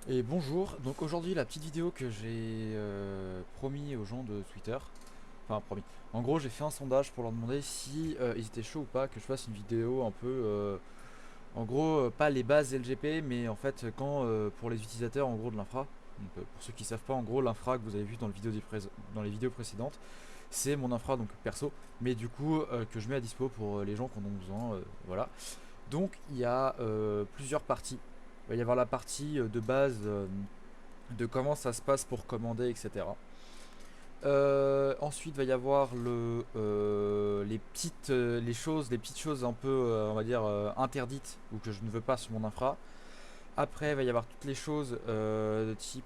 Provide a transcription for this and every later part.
Et bonjour, donc aujourd'hui la petite vidéo que j'ai promis aux gens de Twitter, enfin promis, en gros j'ai fait un sondage pour leur demander si ils étaient chauds ou pas que je fasse une vidéo un peu, en gros pas les bases LGP mais en fait quand pour les utilisateurs en gros de l'infra, donc pour ceux qui savent pas en gros l'infra que vous avez vu dans, dans les vidéos précédentes, c'est mon infra donc perso, mais du coup que je mets à dispo pour les gens qui en ont besoin, voilà. Donc il y a plusieurs parties. Il va y avoir la partie de base de comment ça se passe pour commander, etc. Ensuite, il va y avoir les petites choses un peu, on va dire, interdites ou que je ne veux pas sur mon infra. Après, il va y avoir toutes les choses de type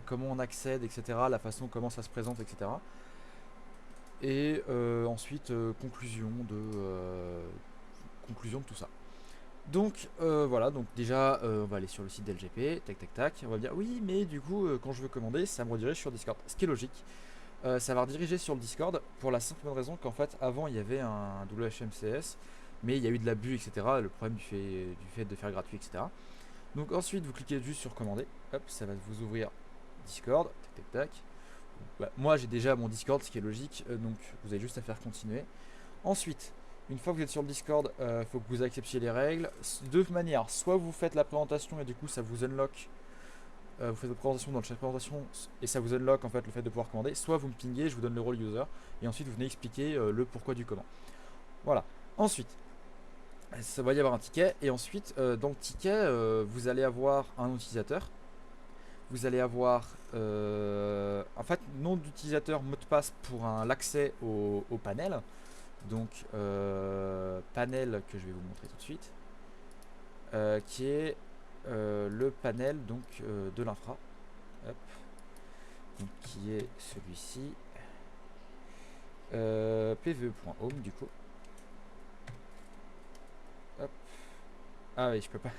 comment on accède, etc. La façon comment ça se présente, etc. Et ensuite, conclusion de tout ça. Donc voilà, donc déjà on va aller sur le site d'LGP, tac tac tac, on va dire oui mais du coup quand je veux commander ça me redirige sur Discord, ce qui est logique. Ça va rediriger sur le Discord pour la simple bonne raison qu'en fait avant il y avait un WHMCS mais il y a eu de l'abus etc, le problème du fait de faire gratuit etc. Donc ensuite vous cliquez juste sur commander, hop ça va vous ouvrir Discord, tac tac tac. Bah, moi j'ai déjà mon Discord ce qui est logique, donc vous avez juste à faire continuer. Ensuite, une fois que vous êtes sur le Discord, il faut que vous acceptiez les règles. De deux manières, soit vous faites la présentation et du coup ça vous unlock, vous faites votre présentation dans le chat de présentation et ça vous unlock en fait le fait de pouvoir commander, soit vous me pingez, je vous donne le rôle user et ensuite vous venez expliquer le pourquoi du comment. Voilà. Ensuite, ça va y avoir un ticket et ensuite dans le ticket vous allez avoir un utilisateur. Vous allez avoir en fait nom d'utilisateur, mot de passe pour l'accès au panel. Donc panel que je vais vous montrer tout de suite, qui est le panel donc de l'infra, hop, donc qui est celui-ci, pve.home du coup, hop. Ah oui je peux pas,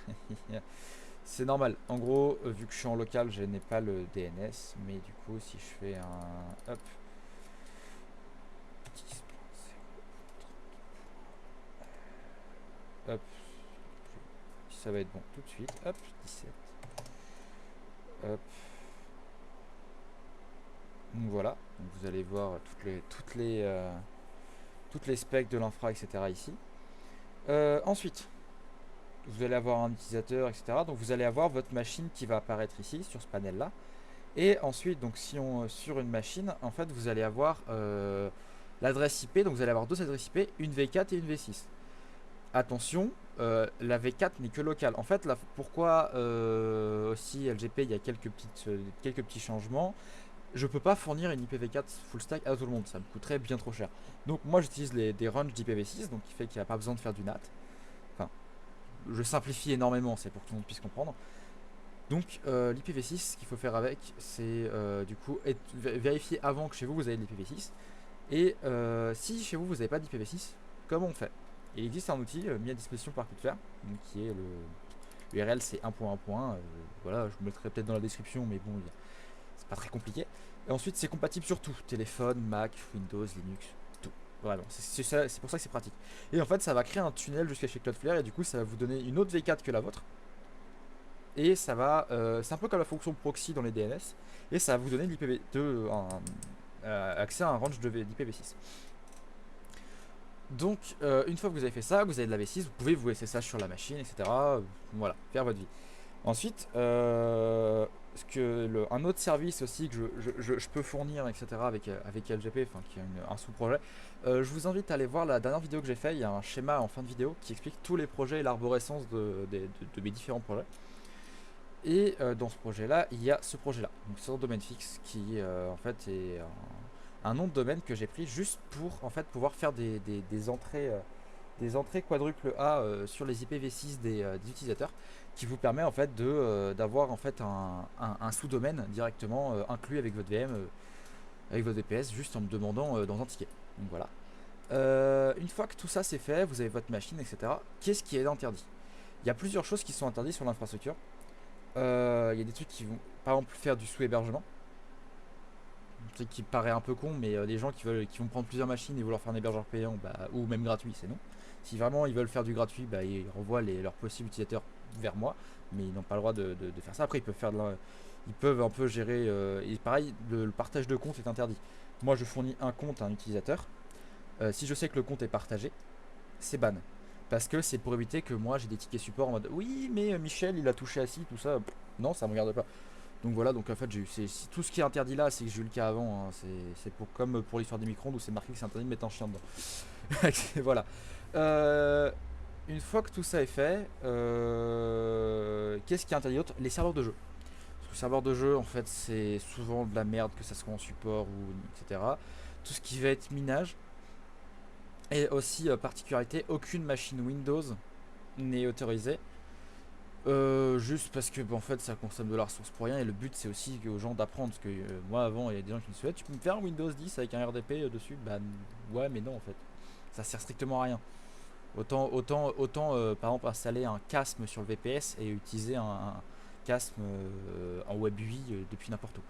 c'est normal, en gros vu que je suis en local je n'ai pas le DNS, mais du coup si je fais un hop, hop, ça va être bon tout de suite, hop 17, hop. Donc voilà, donc vous allez voir toutes les specs de l'infra, etc. ici. Ensuite, vous allez avoir un utilisateur, etc. Donc vous allez avoir votre machine qui va apparaître ici sur ce panel-là. Et ensuite, donc si on sur une machine, en fait, vous allez avoir l'adresse IP. Donc vous allez avoir deux adresses IP, une V4 et une V6. Attention, la V4 n'est que locale. En fait, là, pourquoi aussi LGP, il y a quelques petits changements. Je peux pas fournir une IPv4 full stack à tout le monde, ça me coûterait bien trop cher. Donc moi j'utilise des ranges d'IPv6, donc qui fait qu'il n'y a pas besoin de faire du NAT. Enfin, je simplifie énormément, c'est pour que tout le monde puisse comprendre. Donc l'IPv6, ce qu'il faut faire avec, c'est du coup vérifier avant que chez vous vous avez de l'IPv6. Et si chez vous vous n'avez pas d'IPv6, comment on fait? Il existe un outil mis à disposition par Cloudflare, donc qui est l'URL c'est 1.1. Voilà, je vous mettrai peut-être dans la description, mais bon, c'est pas très compliqué. Et ensuite, c'est compatible sur tout, téléphone, Mac, Windows, Linux, tout. Vraiment, c'est pour ça que c'est pratique. Et en fait, ça va créer un tunnel jusqu'à chez Cloudflare et du coup, ça va vous donner une autre V4 que la vôtre. Et ça va, c'est un peu comme la fonction proxy dans les DNS. Et ça va vous donner accès à un range d'IPv6. Donc, une fois que vous avez fait ça, vous avez de la V6, vous pouvez vous SSH sur la machine, etc. Voilà, faire votre vie. Ensuite, un autre service aussi que je peux fournir, etc. avec LGP, enfin qui est un sous-projet, je vous invite à aller voir la dernière vidéo que j'ai fait. Il y a un schéma en fin de vidéo qui explique tous les projets et l'arborescence de mes différents projets. Et dans ce projet-là, il y a ce projet-là, donc c'est un domaine fixe qui en fait est un nom de domaine que j'ai pris juste pour en fait pouvoir faire des entrées quadruple A sur les IPv6 des utilisateurs, qui vous permet en fait d'avoir en fait un sous-domaine directement inclus avec votre VM, avec votre VPS, juste en me demandant dans un ticket. Donc voilà. Une fois que tout ça c'est fait, vous avez votre machine, etc. Qu'est-ce qui est interdit? Il y a plusieurs choses qui sont interdites sur l'infrastructure. Il y a des trucs qui vont, par exemple, faire du sous-hébergement. Un truc qui paraît un peu con, mais les gens qui vont prendre plusieurs machines et vouloir faire un hébergeur payant, ou même gratuit, c'est non. Si vraiment ils veulent faire du gratuit, ils renvoient leurs possibles utilisateurs vers moi, mais ils n'ont pas le droit de faire ça. Après, ils peuvent un peu gérer. Et pareil, le partage de compte est interdit. Moi, je fournis un compte à un utilisateur. Si je sais que le compte est partagé, c'est ban. Parce que c'est pour éviter que moi j'ai des tickets support en mode oui, mais Michel il a touché à ci, tout ça. Non, ça me regarde pas. Donc voilà, donc en fait, tout ce qui est interdit là, c'est que j'ai eu le cas avant. Hein. C'est comme pour l'histoire des micro-ondes où c'est marqué que c'est interdit de mettre un chien dedans. Voilà. Euh, une fois que tout ça est fait, qu'est-ce qui est interdit d'autre? Les serveurs de jeu. Parce que le serveur de jeu, en fait, c'est souvent de la merde, que ça soit en support ou etc. Tout ce qui va être minage. Et aussi, particularité, aucune machine Windows n'est autorisée. Juste parce que en fait ça consomme de la ressource pour rien et le but c'est aussi aux gens d'apprendre parce que moi avant il y a des gens qui me disaient tu peux me faire un Windows 10 avec un RDP dessus, bah ouais mais non en fait ça sert strictement à rien. Autant par exemple installer un CASM sur le VPS et utiliser un CASM en Web UI depuis n'importe où,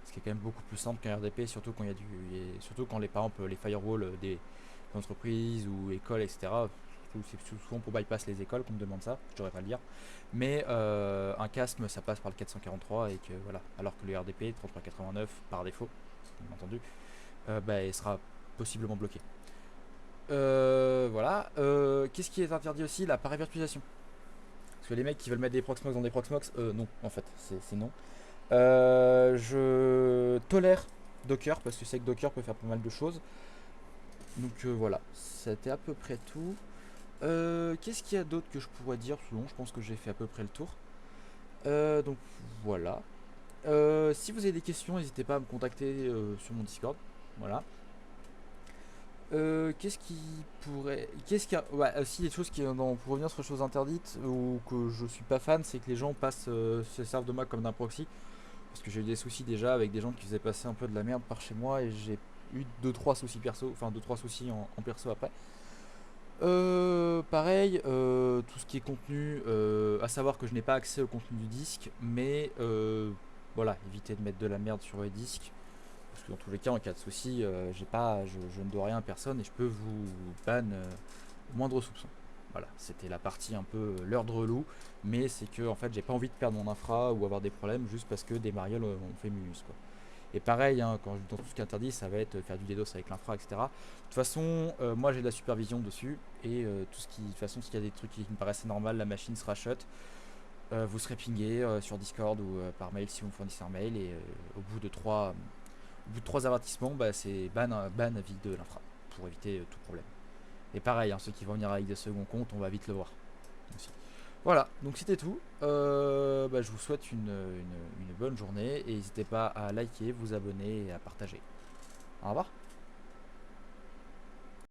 ce qui est quand même beaucoup plus simple qu'un RDP, surtout quand il y a surtout quand les par exemple les firewalls des entreprises ou écoles etc. C'est souvent pour bypass les écoles qu'on me demande ça, je devrais pas le dire. Mais un CASM ça passe par le 443 et que voilà. Alors que le RDP 3389 par défaut, bien entendu, bah, il sera possiblement bloqué. Voilà. Qu'est-ce qui est interdit aussi? La paravirtualisation. Parce que les mecs qui veulent mettre des Proxmox dans des Proxmox, non, en fait, c'est non. Je tolère Docker parce que c'est que Docker peut faire pas mal de choses. Donc voilà, c'était à peu près tout. Qu'est-ce qu'il y a d'autre que je pourrais dire? Sinon, je pense que j'ai fait à peu près le tour. Donc voilà. Si vous avez des questions, n'hésitez pas à me contacter sur mon Discord. Voilà. Qu'est-ce qui pourrait. Qu'est-ce qu'il y a. Ouais, aussi des choses qui. Pour revenir sur les choses interdites ou que je suis pas fan, c'est que les gens se servent de moi comme d'un proxy. Parce que j'ai eu des soucis déjà avec des gens qui faisaient passer un peu de la merde par chez moi et j'ai eu deux trois soucis perso. Enfin, deux trois soucis en perso après. Pareil, tout ce qui est contenu, à savoir que je n'ai pas accès au contenu du disque, mais voilà, évitez de mettre de la merde sur les disques, parce que dans tous les cas, en cas de souci, je ne dois rien à personne et je peux vous ban au moindre soupçon. Voilà, c'était la partie un peu l'heure de relou, mais c'est que en fait, j'ai pas envie de perdre mon infra ou avoir des problèmes juste parce que des marioles ont fait mumus quoi. Et pareil, hein, dans tout ce qui est interdit, ça va être faire du DDoS avec l'infra, etc. De toute façon, moi j'ai de la supervision dessus. Et tout ce qui, de toute façon, s'il y a des trucs qui me paraissaient normal, la machine sera shut. Vous serez pingé sur Discord ou par mail si vous me fournissez un mail. Et au bout de trois avertissements, bah, c'est ban à vie de l'infra pour éviter tout problème. Et pareil, hein, ceux qui vont venir avec des seconds comptes, on va vite le voir aussi. Voilà, donc c'était tout. Bah, je vous souhaite une bonne journée et n'hésitez pas à liker, vous abonner et à partager. Au revoir.